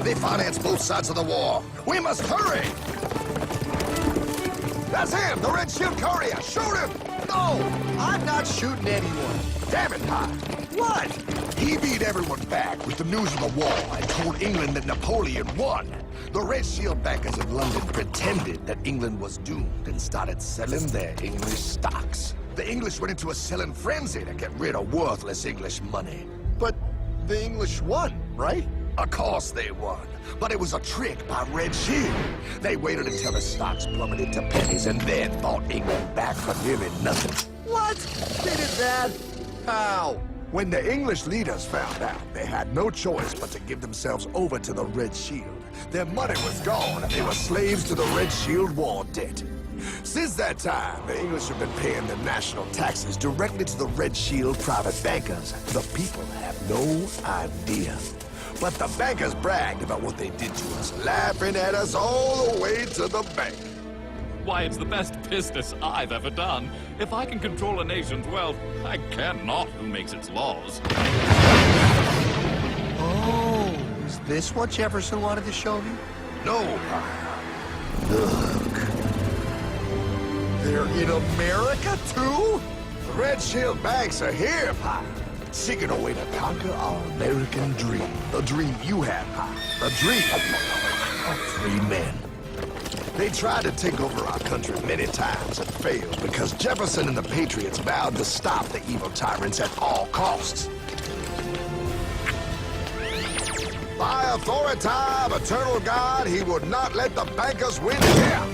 They finance both sides of the war. We must hurry! That's him, the Red Shield courier! Shoot him! No! I'm not shooting anyone. Damn it, Pop! What? He beat everyone back with the news of the war and told England that Napoleon won. The Red Shield bankers in London pretended that England was doomed and started selling their English stocks. The English went into a selling frenzy to get rid of worthless English money. But the English won, right? Of course they won, but it was a trick by Red Shield. They waited until the stocks plummeted to pennies and then bought England back for nearly nothing. What? They did that? How? When the English leaders found out, they had no choice but to give themselves over to the Red Shield. Their money was gone, and they were slaves to the Red Shield war debt. Since that time, the English have been paying their national taxes directly to the Red Shield private bankers. The people have no idea. But the bankers bragged about what they did to us, laughing at us all the way to the bank. Why, it's the best business I've ever done. If I can control a nation's wealth, I care not who makes its laws. Oh, is this what Jefferson wanted to show me? No, look. They're in America, too? The Red Shield banks are here, Pop. Seeking a way to conquer our American dream. The dream you have, Pop. The dream of free men. They tried to take over our country many times and failed because Jefferson and the Patriots vowed to stop the evil tyrants at all costs. By authority of eternal God, he would not let the bankers win here.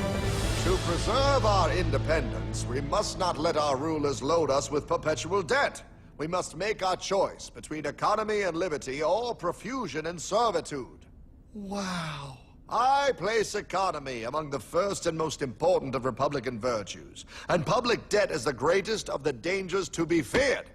To preserve our independence, we must not let our rulers load us with perpetual debt. We must make our choice between economy and liberty or profusion and servitude. Wow. I place economy among the first and most important of Republican virtues, and public debt is the greatest of the dangers to be feared.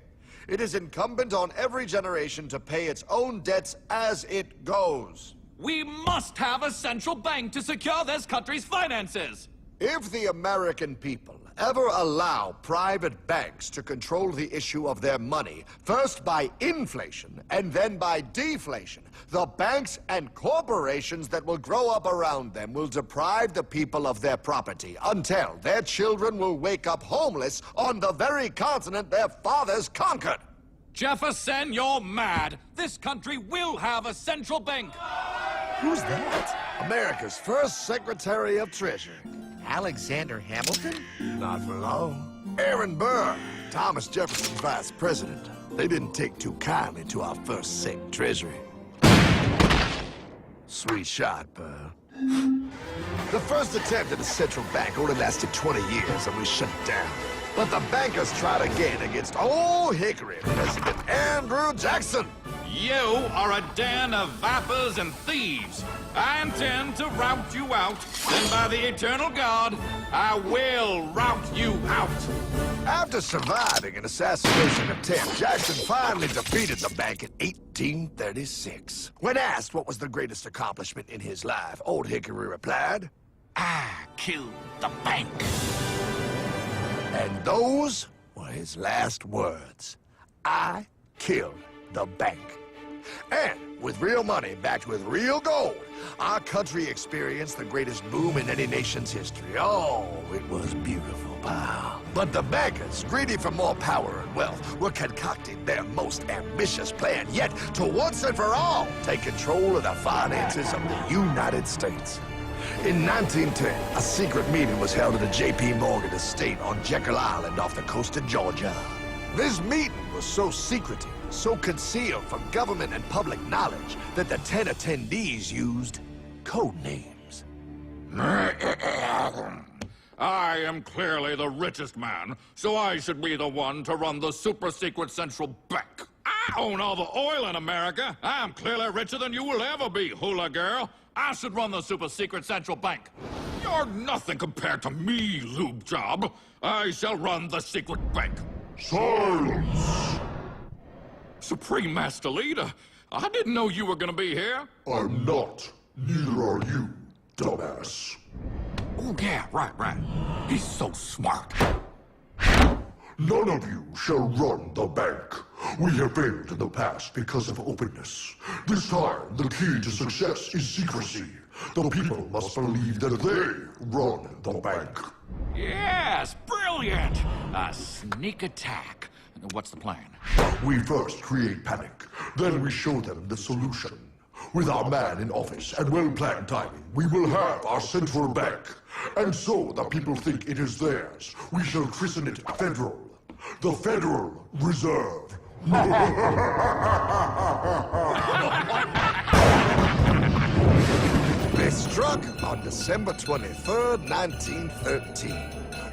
It is incumbent on every generation to pay its own debts as it goes. We must have a central bank to secure this country's finances. If the American people ever allow private banks to control the issue of their money, first by inflation and then by deflation, the banks and corporations that will grow up around them will deprive the people of their property until their children will wake up homeless on the very continent their fathers conquered. Jefferson, you're mad. This country will have a central bank. Who's that? America's first Secretary of Treasury. Alexander Hamilton? Not for long. Aaron Burr, Thomas Jefferson's vice president. They didn't take too kindly to our first Sec Treasury. Sweet shot, Burr. The first attempt at a central bank only lasted 20 years and we shut it down. But the bankers tried again against Old Hickory President Andrew Jackson. You are a den of vipers and thieves. I intend to rout you out, and by the eternal God, I will rout you out. After surviving an assassination attempt, Jackson finally defeated the bank in 1836. When asked what was the greatest accomplishment in his life, Old Hickory replied, I killed the bank. and those were his last words. I killed the bank. And with real money backed with real gold, our country experienced the greatest boom in any nation's history. Oh, it was beautiful, pal. But the bankers, greedy for more power and wealth, were concocting their most ambitious plan yet to once and for all take control of the finances of the United States. In 1910, a secret meeting was held at a J.P. Morgan estate on Jekyll Island off the coast of Georgia. This meeting was so secretive, so concealed from government and public knowledge that the 10 attendees used code names. I am clearly the richest man, so I should be the one to run the super-secret central bank. I own all the oil in America. I'm clearly richer than you will ever be, hula girl. I should run the super-secret central bank. You're nothing compared to me, lube job. I shall run the secret bank. Silence! Supreme Master Leader, I didn't know you were gonna be here. I'm not. Neither are you, dumbass. Oh, yeah, right. He's so smart. None of you shall run the bank. We have failed in the past because of openness. This time, the key to success is secrecy. The people must believe that they run the bank. Yes, brilliant! A sneak attack. What's the plan? We first create panic, then we show them the solution. With our man in office and well-planned timing, we will have our central bank. And so the people think it is theirs. We shall christen it Federal. The Federal Reserve. They struck on December 23rd, 1913.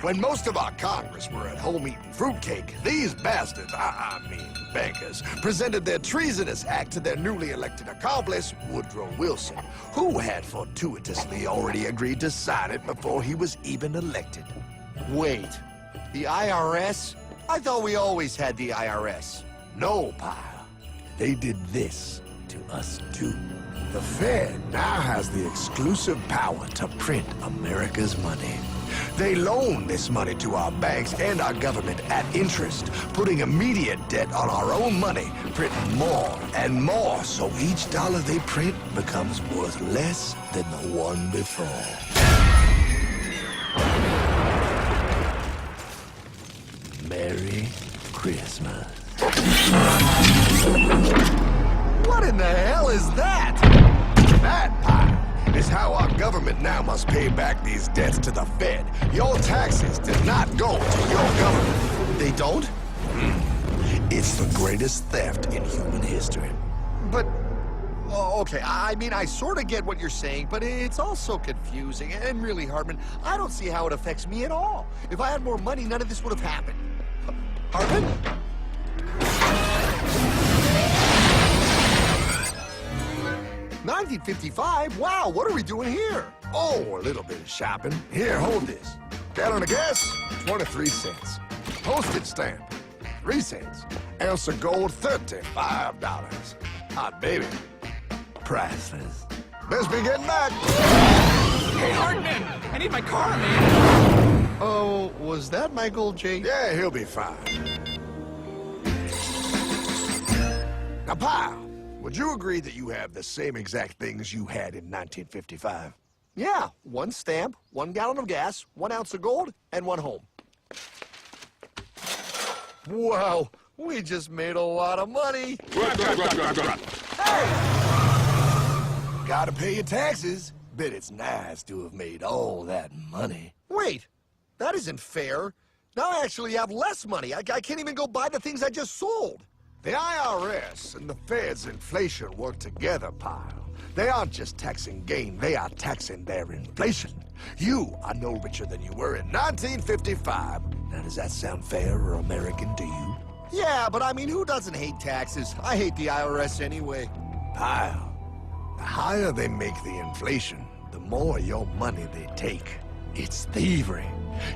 When most of our Congress were at home eating fruitcake, these bastards, I mean bankers, presented their treasonous act to their newly elected accomplice, Woodrow Wilson, who had fortuitously already agreed to sign it before he was even elected. Wait, the IRS? I thought we always had the IRS. No, pal. They did this to us too. The Fed now has the exclusive power to print America's money. They loan this money to our banks and our government at interest, putting immediate debt on our own money, printing more and more, so each dollar they print becomes worth less than the one before. Merry Christmas. What in the hell is that? That, pal, is how our government now must pay back these debts to the Fed. Your taxes did not go to your government. They don't? It's the greatest theft in human history. But, okay, I mean, I sort of get what you're saying, but it's also confusing. And really, Hartman, I don't see how it affects me at all. If I had more money, none of this would have happened. Hartman? 1955? Wow, what are we doing here? Oh, a little bit of shopping. Here, hold this. Gallon of gas, 23 cents. Postage stamp, 3 cents. Ounce of gold, $35. Hot baby. Priceless. Best be getting back. Hey, Hartman! I need my car, man! Oh, was that my gold, Jay? Yeah, he'll be fine. Now, pal, would you agree that you have the same exact things you had in 1955? Yeah, 1 stamp, 1 gallon of gas, 1 ounce of gold, and 1 home. Wow, we just made a lot of money. Gotta pay your taxes. Bet it's nice to have made all that money. Wait, that isn't fair. Now I actually have less money. I can't even go buy the things I just sold. The IRS and the Fed's inflation work together, pal. They aren't just taxing gain, they are taxing their inflation. You are no richer than you were in 1955. Now, does that sound fair or American to you? Yeah, but I mean, who doesn't hate taxes? I hate the IRS anyway. Pal, the higher they make the inflation, the more your money they take. It's thievery.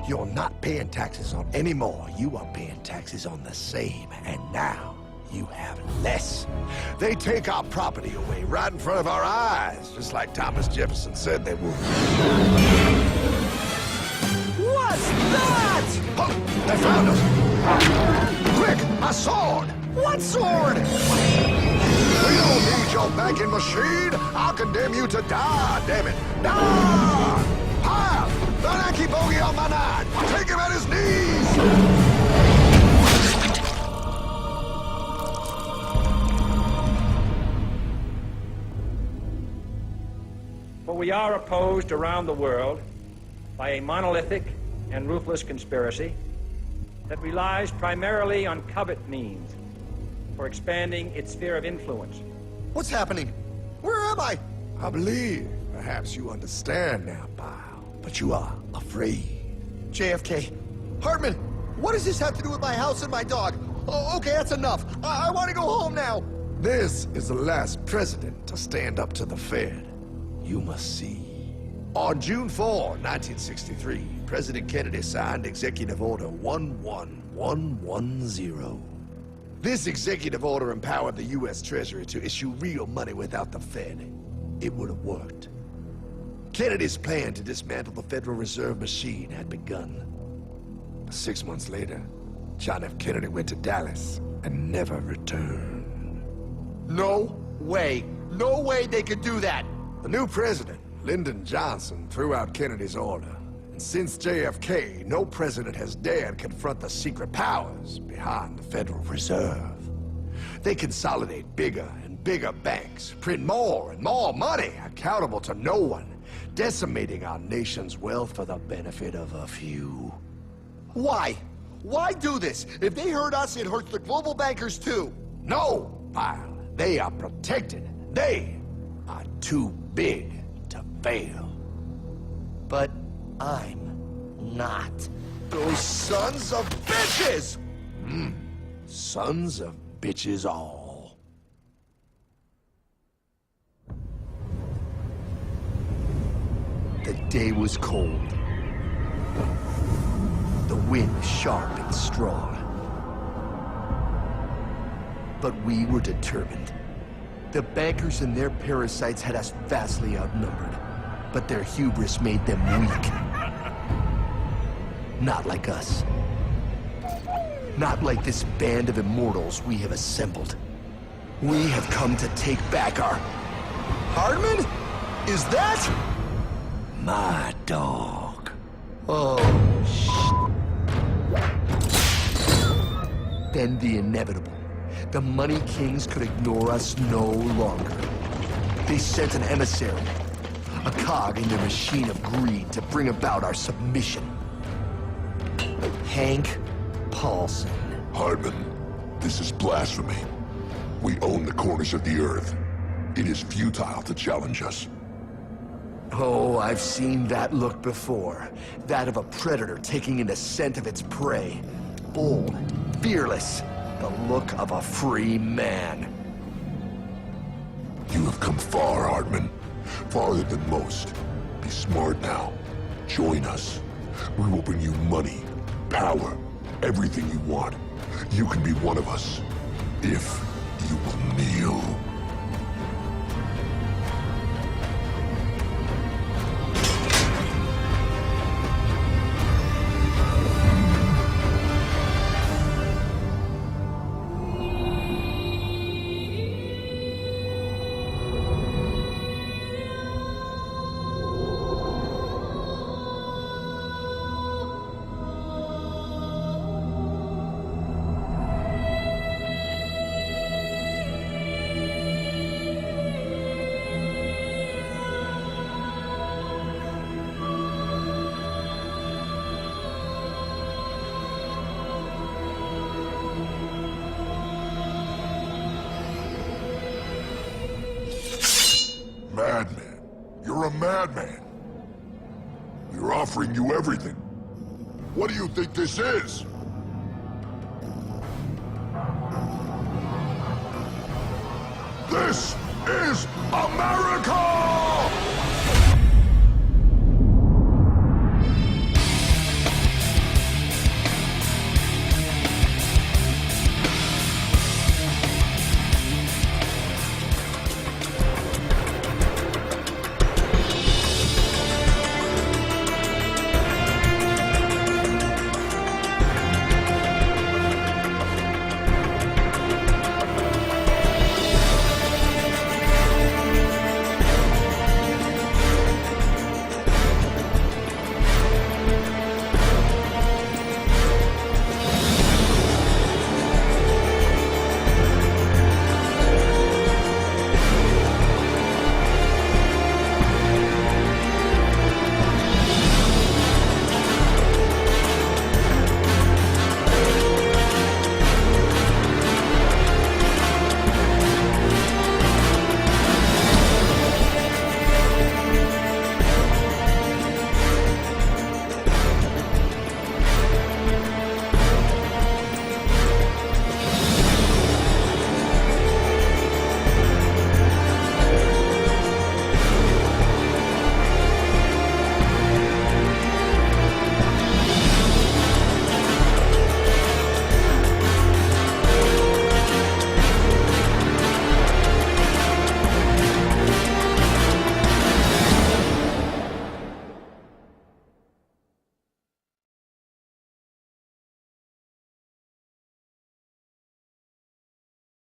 You're not paying taxes on any more. You are paying taxes on the same, and now you have less. They take our property away right in front of our eyes, just like Thomas Jefferson said they would. What's that? Oh, they found us! Quick, my sword! What sword? We don't need your banking machine! I'll condemn you to die, damn it! Die! Pile! Don't I keep Bogey on my 9! Take him at his knees! For we are opposed around the world by a monolithic and ruthless conspiracy that relies primarily on covert means for expanding its sphere of influence. What's happening? Where am I? I believe perhaps you understand now, pal, but you are afraid. JFK. Hartman, what does this have to do with my house and my dog? Oh, okay, that's enough. I want to go home now. This is the last president to stand up to the Fed. You must see. On June 4, 1963, President Kennedy signed Executive Order 11110. This executive order empowered the U.S. Treasury to issue real money without the Fed. It would have worked. Kennedy's plan to dismantle the Federal Reserve machine had begun. 6 months later, John F. Kennedy went to Dallas and never returned. No way. No way they could do that. The new president, Lyndon Johnson, threw out Kennedy's order. And since JFK, no president has dared confront the secret powers behind the Federal Reserve. They consolidate bigger and bigger banks, print more and more money, accountable to no one, decimating our nation's wealth for the benefit of a few. Why? Why do this? If they hurt us, it hurts the global bankers too. No, pal. They are protected. They are too big to fail. But I'm not. Those sons of bitches! Sons of bitches all. The day was cold. The wind sharp and strong. But we were determined. The bankers and their parasites had us vastly outnumbered, but their hubris made them weak. Not like us. Not like this band of immortals we have assembled. We have come to take back our... Hardman? Is that... My dog. Oh, Then the inevitable. The money kings could ignore us no longer. They sent an emissary, a cog in their machine of greed to bring about our submission. Hank Paulson. Hardman, this is blasphemy. We own the corners of the earth. It is futile to challenge us. Oh, I've seen that look before. That of a predator taking in the scent of its prey. Bold, fearless, the look of a free man. You have come far, Hardman. Farther than most. Be smart now. Join us. We will bring you money, power, everything you want. You can be one of us, if you will kneel. Madman. You're a madman. We're offering you everything. What do you think this is? This is America!